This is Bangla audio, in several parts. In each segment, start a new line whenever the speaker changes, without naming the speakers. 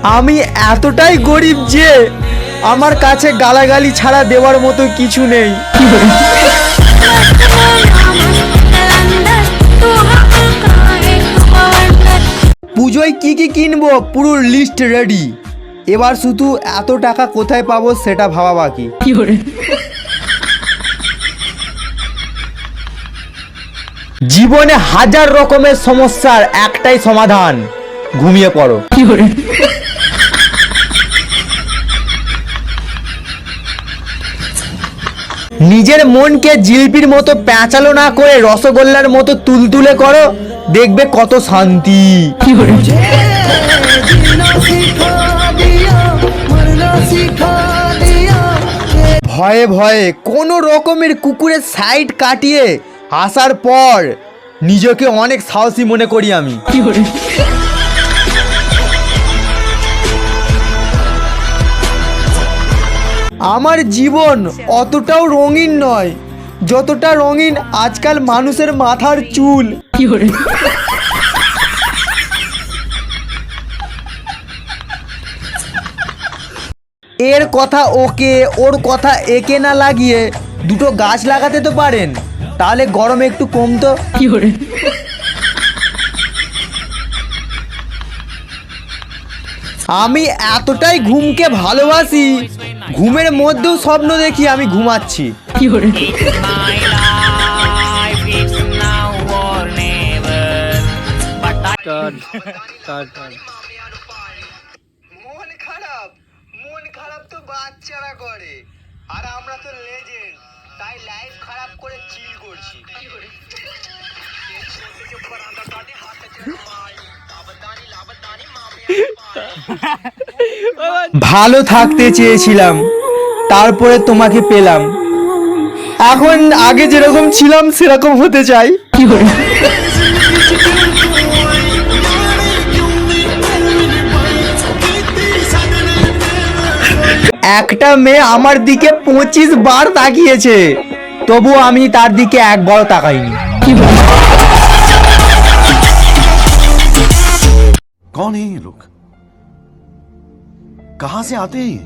আমি এতটাই গরিব যে আমার কাছে গালাগালি ছাড়া দেওয়ার মতো কিছু নেই। পুজোয় কি কি কিনবো পুরো লিস্ট রেডি, এবার শুধু এত টাকা কোথায় পাবো সেটা ভাবা বাকি। জীবনে হাজার রকমের সমস্যার একটাই সমাধান, ঘুমিয়ে পড়ো। নিজের মনকে জিলিপির মতো প্যাঁচালো না করে রসগোল্লার মতো তুলতুলে করো, দেখবে কত শান্তি। ভয়ে ভয়ে কোনো রকমের কুকুরের সাইড কাটিয়ে আসার পর নিজেকে অনেক সাহসী মনে করি আমি। আমার জীবন অতটাও রঙিন নয় যতটা রঙিন আজকাল মানুষের মাথার চুল। এর কথা ওকে, ওর কথা একে না লাগিয়ে দুটো গাছ লাগাতে তো পারেন, তাহলে গরম একটু কমতো। আমি এতটাই ঘুমকে ভালোবাসি, ঘুমের মধ্যেও স্বপ্ন দেখি আমি ঘুমাচ্ছি। মন খারাপ তো বাচ্চারা করে, আর আমরা তো লেজেন্ড, তাই লাইফ খারাপ করে চিল করছি। ভালো থাকতে চেয়েছিলাম, তারপরে তোমাকে পেলাম, এখন আগে যেরকম ছিলাম সেরকম হতে চাই। একটা মেয়ে আমার দিকে 25 বার তাকিয়েছে, তবু আমি তার দিকে একবারও তাকাইনি।
कौन है ये लोग, कहां से आते हैं?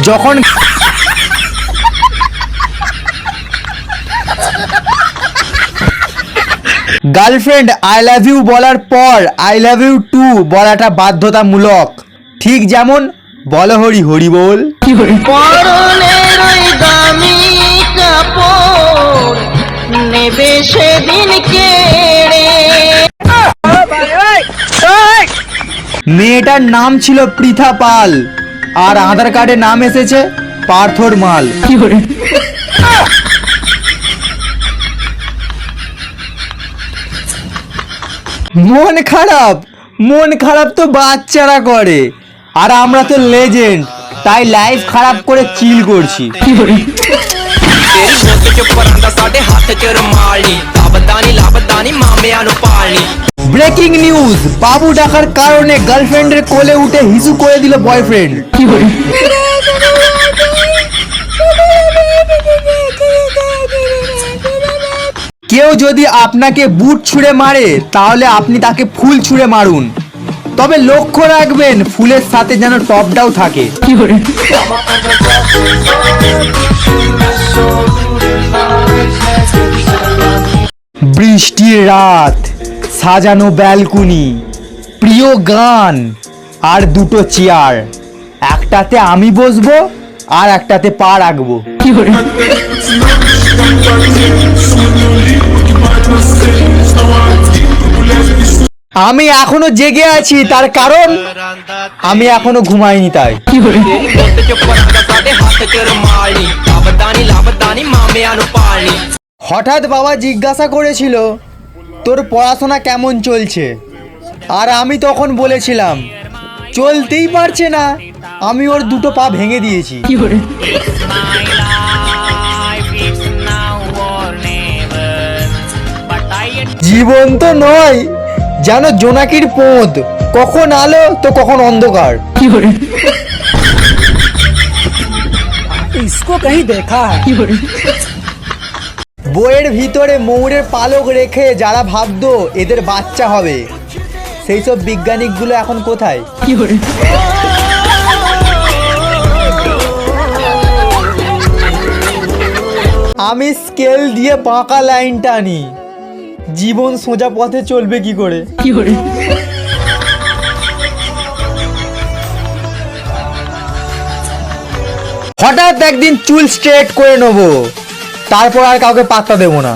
যখন গার্লফ্রেন্ড আই লাভ ইউ বলার পর আই লাভ ইউ টু বলাটা বাধ্যতামূলক, ঠিক যেমন বলো হরি হরি বল।
পরনের ওই দামি কাপড় নেবে সেদিন কেড়ে।
মেয়েটার নাম ছিল পৃথা পাল, আর আধার কার্ডে নাম এসেছে পার্থর মাল। মন খারাপ, মন খারাপ তো বাচ্চারা করে, আর আমরা তো লেজেন্ড, তাই লাইফ খারাপ করে চিল করছি। ব্রেকিং নিউজ, বাবু ডাকার কারণে গার্লফ্রেন্ডের কোলে উঠে হিসু করে দিল বয়ফ্রেন্ড। কেউ যদি আপনাকে বুট ছুঁড়ে মারে তাহলে আপনি তাকে ফুল ছুঁড়ে মারুন, তবে লক্ষ্য রাখবেন ফুলের সাথে যেন টপটাও থাকে। বৃষ্টির রাত, সাজানো ব্যালকনি, প্রিয় গান, আর দুটো চেয়ার, একটাতে আমি বসবো আর একটাতে পা রাখবো। আমি এখনো জেগে আছি, তার কারণ আমি এখনো ঘুমাইনি তাই। হঠাৎ বাবা জিজ্ঞাসা করেছিল তোর পড়াশোনা কেমন চলছে, আর আমি তখন বলেছিলাম চলতেই পারছে না, আমি ওর দুটো পা ভেঙে দিয়েছি। জীবন তো নয়, যেন জোনাকির পোঁদ, কখন আলো তো কখন অন্ধকার।
इसको कहीं देखा है।
বইয়ের ভিতরে ময়ূরের পালক রেখে যারা ভাবতো এদের বাচ্চা হবে, সেই সব বিজ্ঞানিকগুলো এখন কোথায়? আমি স্কেল দিয়ে বাঁকা লাইন টানি, জীবন সোজা পথে চলবে কি করে? হঠাৎ একদিন চুল স্ট্রেট করে নেবো, তারপর আর কাউকে পাত্তা দেবো না।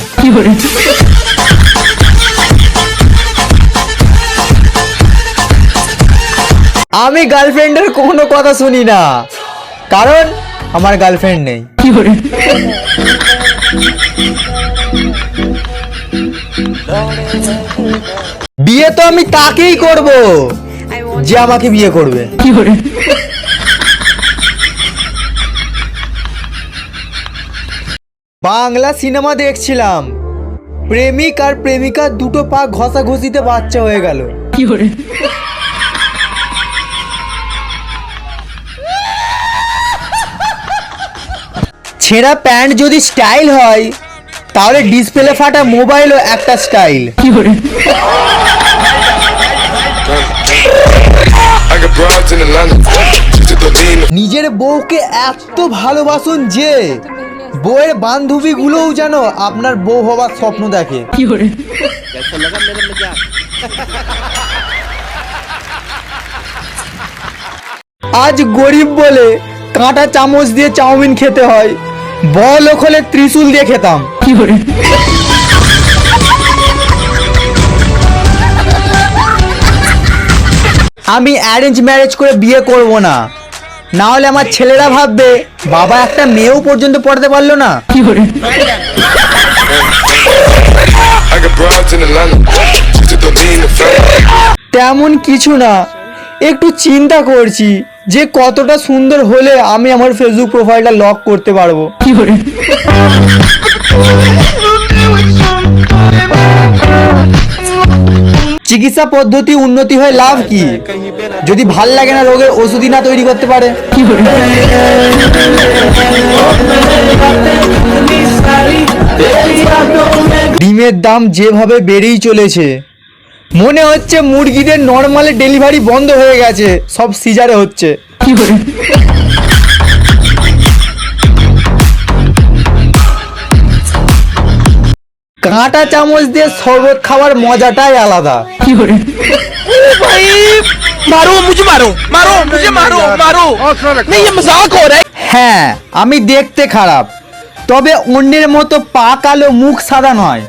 আমি গার্লফ্রেন্ডের কোনো কথা শুনি না, কারণ আমার গার্লফ্রেন্ড নেই। বিয়ে তো আমি তাকেই করব যে আমাকে বিয়ে করবে। বাংলা সিনেমা দেখছিলাম, প্রেমিক আর প্রেমিকা দুটো পা ঘষাঘষিতে বাচ্চা হয়ে গেল। ছেঁড়া প্যান্ট যদি স্টাইল হয়, তাহলে ডিসপ্লে ফাটা মোবাইলও একটা স্টাইল। নিজের বউকে এত ভালোবাসুন যে বউয়ের বান্ধবীগুলোও যেন আপনার বউ হবার স্বপ্ন দেখে। আজ গরিব বলে কাঁটা চামচ দিয়ে চাউমিন খেতে হয়, বড়লোক হলে ত্রিশূল দিয়ে খেতাম। আমি অ্যারেঞ্জ ম্যারেজ করে বিয়ে করব না, না হলে আমার ছেলেরা ভাববে বাবা একটা মেয়েও পর্যন্ত পড়তে পারলো না। তেমন কিছু না, একটু চিন্তা করছি যে কতটা সুন্দর হলে আমি আমার ফেসবুক প্রোফাইলটা লক করতে পারবো। চিকিৎসা পদ্ধতি উন্নতি হয়ে লাভ কি, যদি ভাল লাগে না রোগের ওষুধই না তৈরি করতে পারে? ডিমের দাম যেভাবে বেড়েই চলেছে, মনে হচ্ছে মুরগিদের নর্মালে ডেলিভারি বন্ধ হয়ে গেছে, সব সিজারে হচ্ছে। কাঁটা চামচ দিয়ে শরবত খাওয়ার মজাটাই আলাদা। হ্যাঁ, আমি দেখতে খারাপ, তবে অন্যের মতো পা কালো মুখ সাদা নয়।